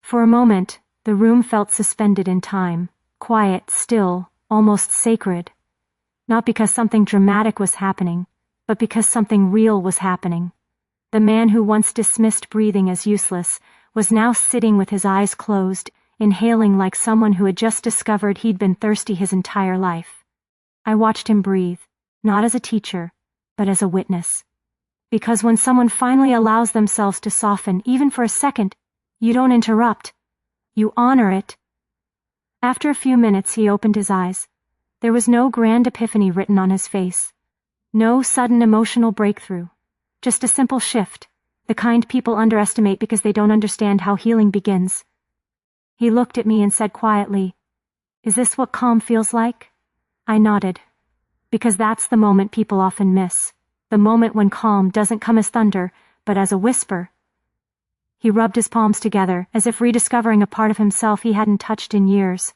For a moment, the room felt suspended in time, quiet, still, almost sacred. Not because something dramatic was happening, but because something real was happening. The man who once dismissed breathing as useless was now sitting with his eyes closed, inhaling like someone who had just discovered he'd been thirsty his entire life. I watched him breathe, not as a teacher, but as a witness. Because when someone finally allows themselves to soften, even for a second, you don't interrupt. You honor it. After a few minutes, he opened his eyes. There was no grand epiphany written on his face. No sudden emotional breakthrough. Just a simple shift, the kind people underestimate because they don't understand how healing begins. He looked at me and said quietly, "Is this what calm feels like?" I nodded. Because that's the moment people often miss. The moment when calm doesn't come as thunder, but as a whisper. He rubbed his palms together, as if rediscovering a part of himself he hadn't touched in years.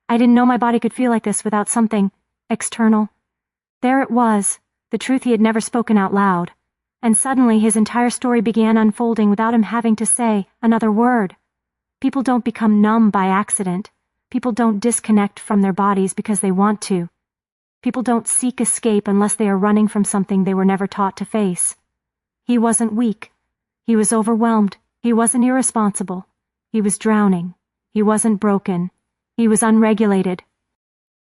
I didn't know my body could feel like this without something external. There it was, the truth he had never spoken out loud. And suddenly his entire story began unfolding without him having to say another word. People don't become numb by accident. People don't disconnect from their bodies because they want to. People don't seek escape unless they are running from something they were never taught to face. He wasn't weak. He was overwhelmed. He wasn't irresponsible. He was drowning. He wasn't broken. He was unregulated.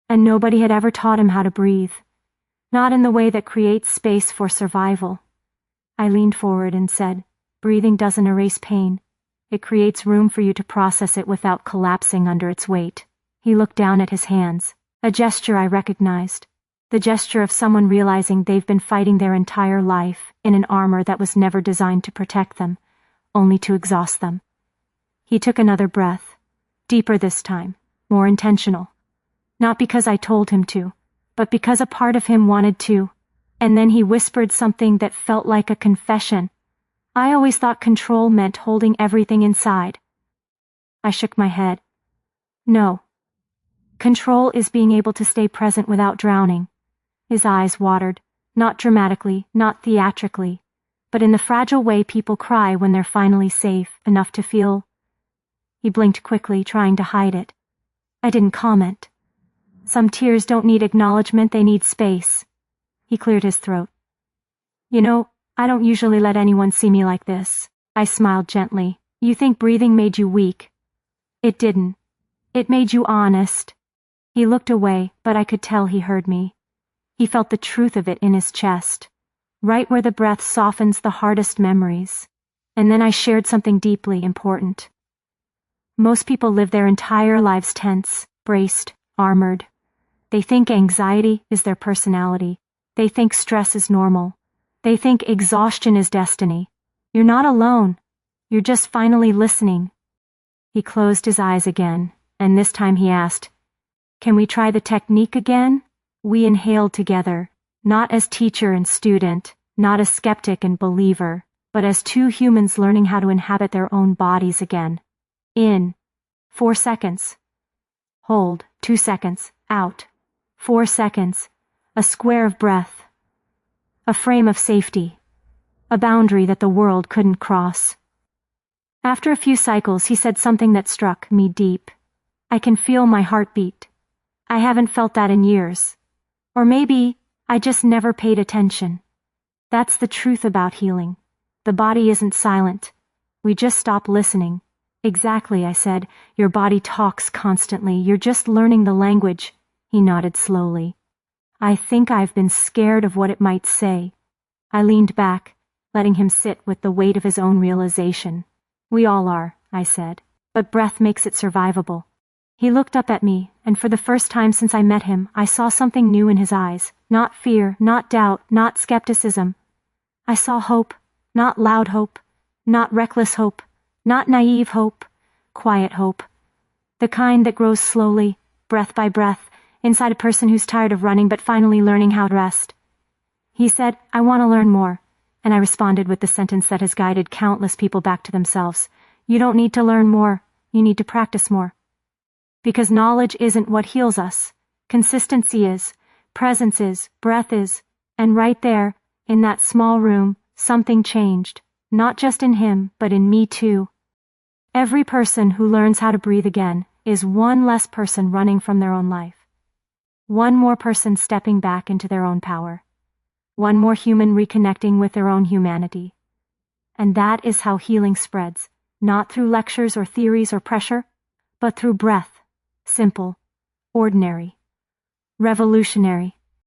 And nobody had ever taught him how to breathe. Not in the way that creates space for survival. I leaned forward and said, "Breathing doesn't erase pain. It creates room for you to process it without collapsing under its weight." He looked down at his hands, a gesture I recognized. The gesture of someone realizing they've been fighting their entire life in an armor that was never designed to protect them, only to exhaust them. He took another breath, deeper this time, more intentional. Not because I told him to, but because a part of him wanted to. And then he whispered something that felt like a confession. I always thought control meant holding everything inside. I shook my head. No. Control is being able to stay present without drowning. His eyes watered, not dramatically, not theatrically, but in the fragile way people cry when they're finally safe enough to feel. He blinked quickly, trying to hide it. I didn't comment. Some tears don't need acknowledgement, they need space. He cleared his throat. "You know, I don't usually let anyone see me like this." I smiled gently. "You think breathing made you weak. It didn't. It made you honest." He looked away, but I could tell he heard me. He felt the truth of it in his chest, right where the breath softens the hardest memories. And then I shared something deeply important. Most people live their entire lives tense, braced, armored. They think anxiety is their personality. They think stress is normal. They think exhaustion is destiny. You're not alone. You're just finally listening. He closed his eyes again, and this time he asked, "Can we try the technique again?" We inhaled together, not as teacher and student, not as skeptic and believer, but as two humans learning how to inhabit their own bodies again. In. 4 seconds. Hold. 2 seconds. Out. 4 seconds. A square of breath. A frame of safety. A boundary that the world couldn't cross. After a few cycles, he said something that struck me deep. "I can feel my heartbeat. I haven't felt that in years. Or maybe I just never paid attention." That's the truth about healing. The body isn't silent. We just stop listening. "Exactly," I said. "Your body talks constantly. You're just learning the language." He nodded slowly. "I think I've been scared of what it might say." I leaned back, letting him sit with the weight of his own realization. "We all are," I said, "but breath makes it survivable." He looked up at me, and for the first time since I met him, I saw something new in his eyes. Not fear, not doubt, not skepticism. I saw hope, not loud hope, not reckless hope, not naive hope, quiet hope. The kind that grows slowly, breath by breath, inside a person who's tired of running but finally learning how to rest. He said, "I want to learn more," and I responded with the sentence that has guided countless people back to themselves. "You don't need to learn more, you need to practice more." Because knowledge isn't what heals us. Consistency is, presence is, breath is, and right there, in that small room, something changed, not just in him, but in me too. Every person who learns how to breathe again is one less person running from their own life. One more person stepping back into their own power. One more human reconnecting with their own humanity. And that is how healing spreads, not through lectures or theories or pressure, but through breath. Simple, ordinary, revolutionary.